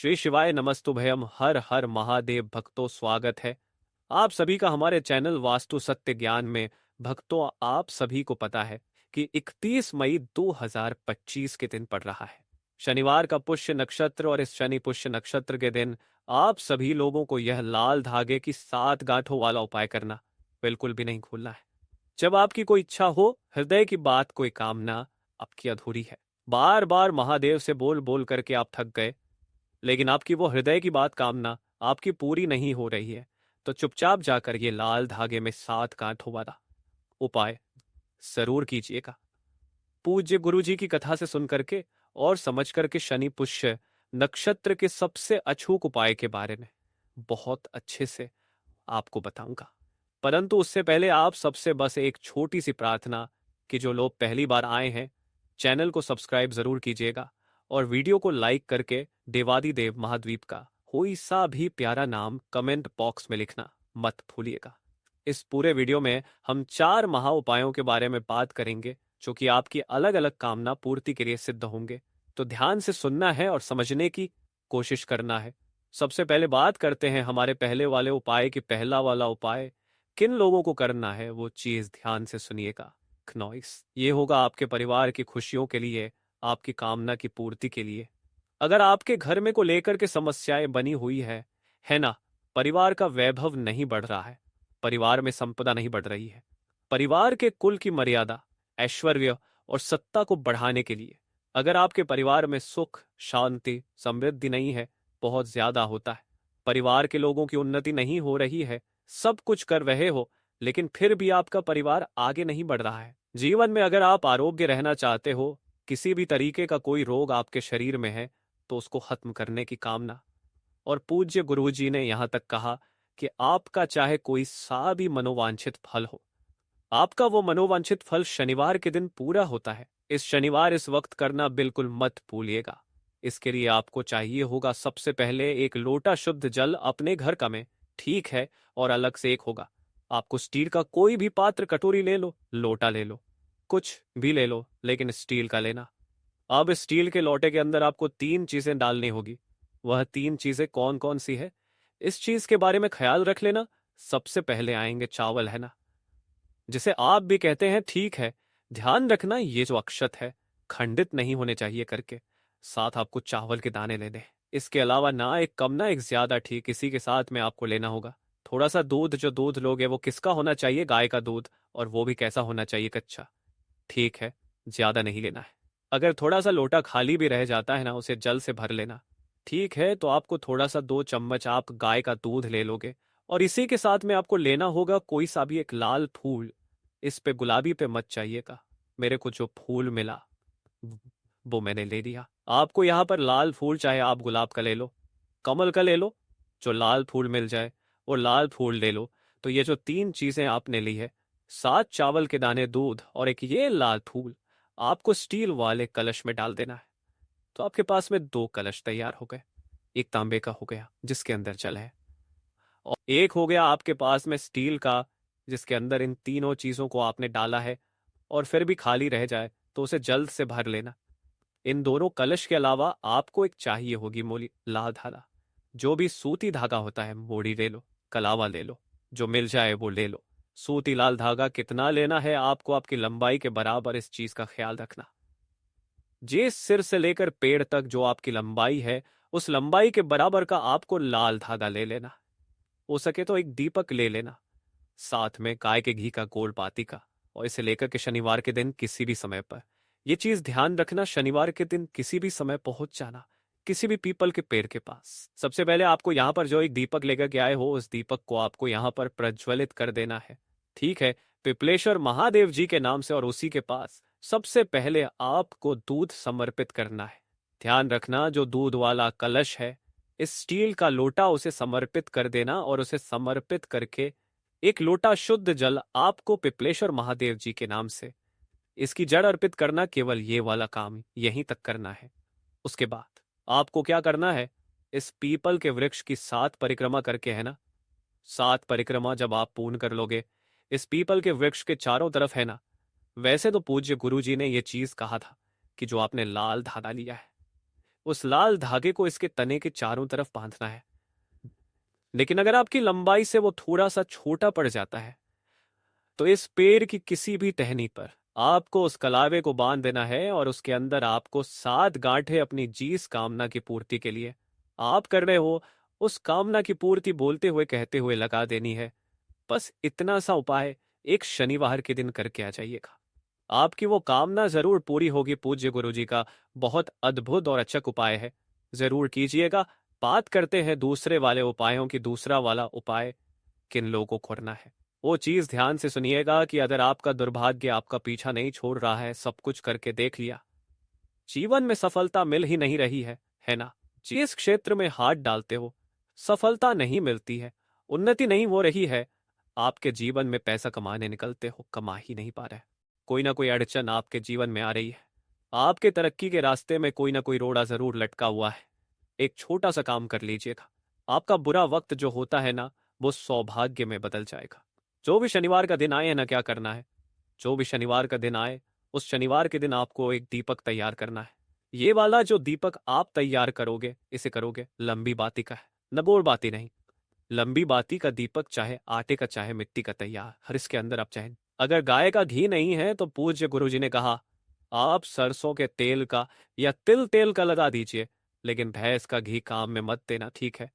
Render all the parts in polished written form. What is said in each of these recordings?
श्री शिवाय नमस्तुभयम। हर हर महादेव भक्तों, स्वागत है आप सभी का हमारे चैनल वास्तु सत्य ज्ञान में। भक्तों, आप सभी को पता है कि 31 मई 2025 के दिन पड़ रहा है, शनिवार का पुष्य नक्षत्र। और इस शनि पुष्य नक्षत्र के दिन आप सभी लोगों को यह लाल धागे की 7 गांठों वाला उपाय करना बिल्कुल भी नहीं भूलना है। जब आपकी कोई इच्छा हो, हृदय की बात, कोई कामना आपकी अधूरी है, बार बार महादेव से बोल बोल करके आप थक गए, लेकिन आपकी वो हृदय की बात, कामना आपकी पूरी नहीं हो रही है, तो चुपचाप जाकर ये लाल धागे में 7 गांठों वाला उपाय जरूर कीजिएगा। पूज्य गुरु जी की कथा से सुन करके और समझ करके शनि पुष्य नक्षत्र के सबसे अचूक उपाय के बारे में बहुत अच्छे से आपको बताऊंगा। परंतु उससे पहले आप सबसे बस एक छोटी सी प्रार्थना कि जो लोग पहली बार आए हैं, चैनल को सब्सक्राइब जरूर कीजिएगा और वीडियो को लाइक करके देवादिदेव महाद्वीप का कोई सा भी प्यारा नाम कमेंट बॉक्स में लिखना मत भूलिएगा। इस पूरे वीडियो में हम 4 महा उपायों के बारे में बात करेंगे जो कि आपकी अलग अलग कामना पूर्ति के लिए सिद्ध होंगे। तो ध्यान से सुनना है और समझने की कोशिश करना है। सबसे पहले बात करते हैं हमारे पहले वाले उपाय की। पहला वाला उपाय किन लोगों को करना है वो चीज ध्यान से सुनिएगा। खनौइस, ये होगा आपके परिवार की खुशियों के लिए, आपकी कामना की पूर्ति के लिए। अगर आपके घर में को लेकर के समस्याएं बनी हुई है ना, परिवार का वैभव नहीं बढ़ रहा है, परिवार में संपदा नहीं बढ़ रही है, परिवार के कुल की मर्यादा, ऐश्वर्य और सत्ता को बढ़ाने के लिए अगर आपके परिवार में सुख, शांति, समृद्धि नहीं है, बहुत ज्यादा होता है, परिवार के लोगों की उन्नति नहीं हो रही है, सब कुछ कर रहे हो लेकिन फिर भी आपका परिवार आगे नहीं बढ़ रहा है, जीवन में अगर आप आरोग्य रहना चाहते हो, किसी भी तरीके का कोई रोग आपके शरीर में है, तो उसको खत्म करने की कामना। और पूज्य गुरुजी ने यहां तक कहा कि आपका चाहे कोई सा भी मनोवांछित फल हो, आपका वो मनोवांछित फल शनिवार के दिन पूरा होता है। इस शनिवार इस वक्त करना बिल्कुल मत भूलिएगा। इसके लिए आपको चाहिए होगा सबसे पहले एक लोटा शुद्ध जल अपने घर का में, ठीक है, और अलग से एक होगा, आपको स्टील का कोई भी पात्र, कटोरी ले लो, लोटा ले लो, कुछ भी ले लो, लेकिन स्टील का लेना। अब स्टील के लोटे के अंदर आपको 3 चीजें डालनी होगी। वह 3 चीजें कौन कौन सी है, इस चीज के बारे में ख्याल रख लेना। सबसे पहले आएंगे चावल, है ना, जिसे आप भी कहते हैं, ठीक है। ध्यान रखना ये जो अक्षत है खंडित नहीं होने चाहिए करके, साथ आपको चावल के दाने लेने हैं। इसके अलावा ना एक कम ना एक ज्यादा, ठीक, इसी के साथ में आपको लेना होगा थोड़ा सा दूध। जो दूध लोगे वो किसका होना चाहिए, गाय का दूध, और वो भी कैसा होना चाहिए, कच्चा, ठीक है, ज्यादा नहीं लेना है। अगर थोड़ा सा लोटा खाली भी रह जाता है ना, उसे जल से भर लेना, ठीक है। तो आपको थोड़ा सा 2 चम्मच आप गाय का दूध ले लोगे, और इसी के साथ में आपको लेना होगा कोई सा भी एक लाल फूल। इस पे गुलाबी पे मत चाहिएगा, मेरे को जो फूल मिला वो मैंने ले लिया। आपको यहाँ पर लाल फूल चाहे आप गुलाब का ले लो, कमल का ले लो, जो लाल फूल मिल जाए वो लाल फूल ले लो। तो ये जो 3 चीजें आपने ली है, 7 चावल के दाने, दूध और एक ये लाल फूल, आपको स्टील वाले कलश में डाल देना है। तो आपके पास में 2 कलश तैयार हो गए। एक तांबे का हो गया जिसके अंदर जल है, और एक हो गया आपके पास में स्टील का जिसके अंदर इन तीनों चीजों को आपने डाला है। और फिर भी खाली रह जाए तो उसे जल्द से भर लेना। इन दोनों कलश के अलावा आपको एक चाहिए होगी मोली लाल धागा। जो भी सूती धागा होता है, मोड़ी ले लो, कलावा ले लो, जो मिल जाए वो ले लो। सूती लाल धागा कितना लेना है आपको, आपकी लंबाई के बराबर, इस चीज का ख्याल रखना। जिस सिर से लेकर पेड़ तक जो आपकी लंबाई है, उस लंबाई के बराबर का आपको लाल धागा ले लेना। हो सके तो एक दीपक ले लेना, साथ में गाय के घी का गोल बाती का, और इसे लेकर के शनिवार के दिन किसी भी समय पर, यह चीज ध्यान रखना, शनिवार के दिन किसी भी समय पहुंच जाना किसी भी पीपल के पेड़ के पास। सबसे पहले आपको यहाँ पर जो एक दीपक लेकर के आए हो, उस दीपक को आपको यहाँ पर प्रज्वलित कर देना है, ठीक है, पिपलेश्वर महादेव जी के नाम से। और उसी के पास सबसे पहले आपको दूध समर्पित करना है। ध्यान रखना, जो दूध वाला कलश है, इस स्टील का लोटा, उसे समर्पित कर देना, और उसे समर्पित करके एक लोटा शुद्ध जल आपको पिपलेश्वर महादेव जी के नाम से, इसकी जड़ अर्पित करना। केवल ये वाला काम यहीं तक करना है। उसके बाद आपको क्या करना है, इस पीपल के वृक्ष की 7 परिक्रमा करके, है ना, 7 परिक्रमा जब आप पूर्ण कर लोगे, इस पीपल के वृक्ष के चारों तरफ, है ना, वैसे तो पूज्य गुरु जी ने यह चीज कहा था कि जो आपने लाल धागा लिया है, उस लाल धागे को इसके तने के चारों तरफ बांधना है। लेकिन अगर आपकी लंबाई से वो थोड़ा सा छोटा पड़ जाता है तो इस पेड़ की किसी भी टहनी पर आपको उस कलावे को बांध देना है और उसके अंदर आपको 7 गांठें अपनी जिस कामना की पूर्ति के लिए आप कर रहे हो उस कामना की पूर्ति बोलते हुए कहते हुए लगा देनी है। बस इतना सा उपाय एक शनिवार के दिन करके आ जाइएगा, आपकी वो कामना जरूर पूरी होगी। पूज्य गुरुजी का बहुत अद्भुत और अचक उपाय है, जरूर कीजिएगा। बात करते हैं दूसरे वाले उपायों की। दूसरा वाला उपाय किन लोगों को करना है वो चीज ध्यान से सुनिएगा कि अगर आपका दुर्भाग्य आपका पीछा नहीं छोड़ रहा है, सब कुछ करके देख लिया, जीवन में सफलता मिल ही नहीं रही है ना, जिस क्षेत्र में हाथ डालते हो सफलता नहीं मिलती है, उन्नति नहीं हो रही है, आपके जीवन में पैसा कमाने निकलते हो, कमा ही नहीं पा रहे, कोई ना कोई अड़चन आपके जीवन में आ रही है, आपके तरक्की के रास्ते में कोई ना कोई रोड़ा जरूर लटका हुआ है, एक छोटा सा काम कर लीजिएगा, आपका बुरा वक्त जो होता है ना वो सौभाग्य में बदल जाएगा। जो भी शनिवार का दिन आए है ना, क्या करना है, जो भी शनिवार का दिन आए उस शनिवार के दिन आपको एक दीपक तैयार करना है। ये वाला जो दीपक आप तैयार करोगे इसे करोगे लंबी बाती का है, नबोर बाती नहीं, लंबी बाती का दीपक, चाहे आटे का चाहे मिट्टी का तैयार, हर इसके अंदर आप चाहे, अगर गाय का घी नहीं है तो पूज्य गुरुजी ने कहा आप सरसों के तेल का या तिल तेल का लगा दीजिए, लेकिन भैंस का घी काम में मत देना, ठीक है।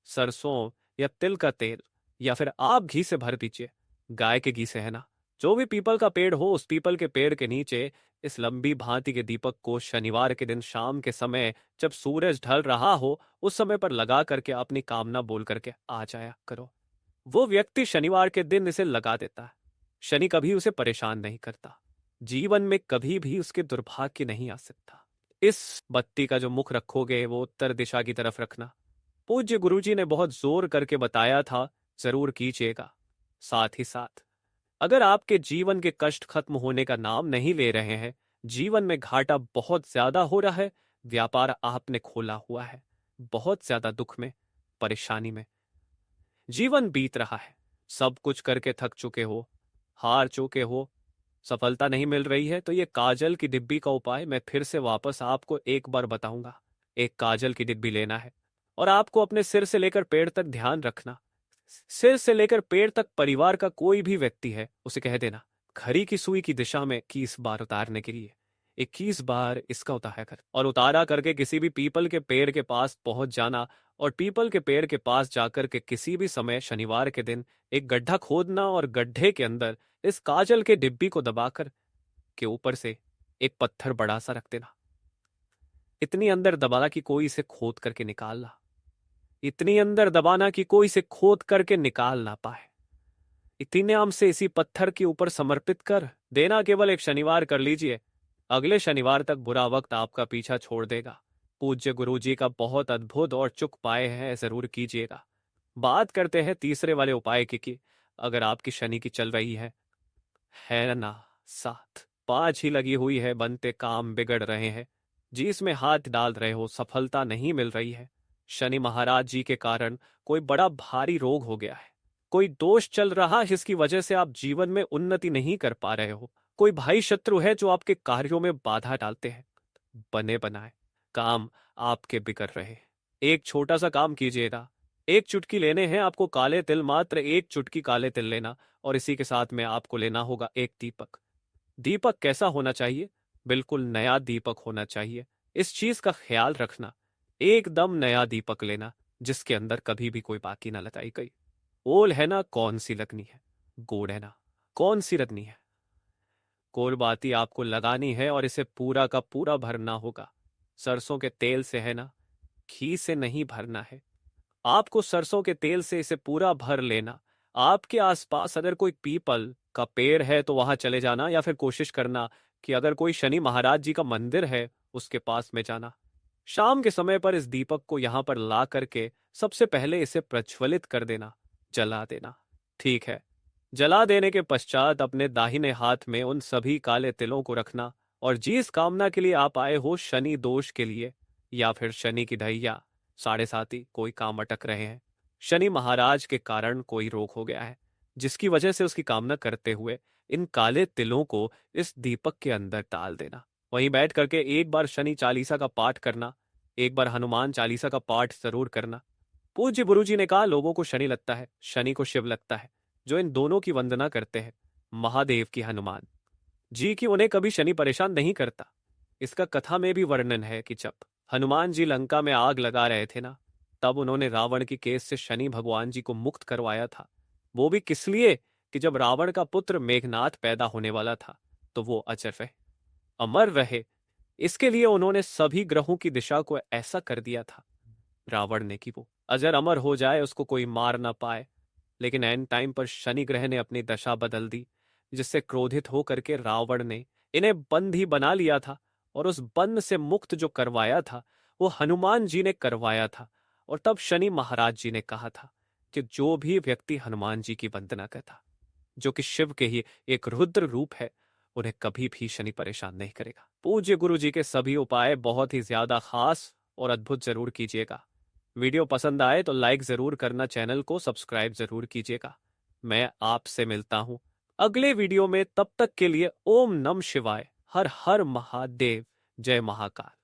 सरसों या तिल का तेल या फिर आप घी से भर दीजिए, गाय के घी से है ना। जो भी पीपल का पेड़ हो उस पीपल के पेड़ के नीचे इस लंबी भांति के दीपक को शनिवार के दिन शाम के समय जब सूरज ढल रहा हो उस समय पर लगा करके अपनी कामना बोल करके आ जाया करो। वो व्यक्ति शनिवार के दिन इसे लगा देता है, शनि कभी उसे परेशान नहीं करता, जीवन में कभी भी उसके दुर्भाग्य नहीं आ सकता। इस बत्ती का जो मुख रखोगे वो उत्तर दिशा की तरफ रखना, पूज्य गुरुजी ने बहुत जोर करके बताया था, जरूर कीजिएगा। साथ ही साथ अगर आपके जीवन के कष्ट खत्म होने का नाम नहीं ले रहे हैं, जीवन में घाटा बहुत ज्यादा हो रहा है, व्यापार आपने खोला हुआ है, बहुत ज्यादा दुख में परेशानी में जीवन बीत रहा है, सब कुछ करके थक चुके हो, हार चुके हो, सफलता नहीं मिल रही है, तो ये काजल की डिब्बी का उपाय मैं फिर से वापस आपको एक बार बताऊंगा। एक काजल की डिब्बी लेना है और आपको अपने सिर से लेकर पैर तक ध्यान रखना, सिर से लेकर पैर तक परिवार का कोई भी व्यक्ति है उसे कह देना घड़ी की सुई की दिशा में 21 बार उतारने के लिए 21 बार इसका उतारा कर, और उतारा करके किसी भी पीपल के पेड़ के पास पहुंच जाना और पीपल के पेड़ के पास जाकर के किसी भी समय शनिवार के दिन एक गड्ढा खोदना और गड्ढे के अंदर इस काजल के डिब्बी को दबाकर के ऊपर से एक पत्थर बड़ा सा रख देना, इतनी अंदर दबाना कि कोई इसे खोद करके निकालना, इतनी अंदर दबाना कि कोई इसे खोद करके निकाल ना पाए, इतने आम से इसी पत्थर के ऊपर समर्पित कर देना। केवल एक शनिवार कर लीजिए, अगले शनिवार तक बुरा वक्त आपका पीछा छोड़ देगा। पूज्य गुरुजी का बहुत अद्भुत और चुक पाए हैं, जरूर कीजिएगा। बात करते हैं तीसरे वाले उपाय की कि अगर आपकी शनि की चल रही है ना, 7 5 ही लगी हुई है, बनते काम बिगड़ रहे हैं, जिसमें हाथ डाल रहे हो सफलता नहीं मिल रही है, शनि महाराज जी के कारण कोई बड़ा भारी रोग हो गया है, कोई दोष चल रहा है जिसकी वजह से आप जीवन में उन्नति नहीं कर पा रहे हो, कोई भाई शत्रु है जो आपके कार्यों में बाधा डालते हैं, बने बनाए काम आपके बिगड़ रहे हैं। एक छोटा सा काम कीजिएगा, एक चुटकी लेने हैं आपको काले तिल, मात्र एक चुटकी काले तिल लेना, और इसी के साथ में आपको लेना होगा एक दीपक। दीपक कैसा होना चाहिए, बिल्कुल नया दीपक होना चाहिए, इस चीज का ख्याल रखना, एकदम नया दीपक लेना जिसके अंदर कभी भी कोई बाकी ना लगाई गई। ओल है ना कौन सी लगनी है, गोड़ है ना कौन सी रखनी है, कोल बाती आपको लगानी है और इसे पूरा का पूरा भरना होगा। सरसों के तेल से है ना, घी से नहीं भरना है, आपको सरसों के तेल से इसे पूरा भर लेना। आपके आसपास अगर कोई पीपल का पेड़ है तो वहां चले जाना, या फिर कोशिश करना कि अगर कोई शनि महाराज जी का मंदिर है उसके पास में जाना। शाम के समय पर इस दीपक को यहां पर ला करके सबसे पहले इसे प्रज्वलित कर देना, जला देना, ठीक है। जला देने के पश्चात अपने दाहिने हाथ में उन सभी काले तिलों को रखना, और जिस कामना के लिए आप आए हो, शनि दोष के लिए या फिर शनि की ढैया, 7.5 कोई काम अटक रहे हैं, शनि महाराज के कारण कोई रोग हो गया है जिसकी वजह से उसकी कामना करते हुए इन काले तिलों को इस दीपक के अंदर डाल देना। वहीं बैठ करके एक बार शनि चालीसा का पाठ करना, एक बार हनुमान चालीसा का पाठ जरूर करना। पूज्य गुरुजी ने कहा, लोगों को शनि लगता है, शनि को शिव लगता है। जो इन दोनों की वंदना करते हैं, महादेव की हनुमान जी की, उन्हें कभी शनि परेशान नहीं करता। इसका कथा में भी वर्णन है कि जब हनुमान जी लंका में आग लगा रहे थे ना, तब उन्होंने रावण की केस से शनि भगवान जी को मुक्त करवाया था। वो भी किस लिए? कि जब रावण का पुत्र मेघनाथ पैदा होने वाला था, तो वो अजर रहे, अमर रहे। इसके लिए उन्होंने सभी ग्रहों की दिशा को ऐसा कर दिया था रावण ने कि वो अजर अमर हो जाए, उसको कोई मार ना पाए। लेकिन एन टाइम पर शनि ग्रह ने अपनी दशा बदल दी, जिससे क्रोधित होकर के रावण ने इन्हें बंद ही बना लिया था। और उस बंद से मुक्त जो करवाया था, वो हनुमान जी ने करवाया था। और तब शनि महाराज जी ने कहा था कि जो भी व्यक्ति हनुमान जी की वंदना करता, जो कि शिव के ही एक रुद्र रूप है, उन्हें कभी भी शनि परेशान नहीं करेगा। पूज्य गुरु जी के सभी उपाय बहुत ही ज्यादा खास और अद्भुत जरूर कीजिएगा। वीडियो पसंद आए तो लाइक जरूर करना, चैनल को सब्सक्राइब जरूर कीजिएगा। मैं आपसे मिलता हूं अगले वीडियो में। तब तक के लिए ओम नम शिवाय, हर हर महादेव, जय महाकाल।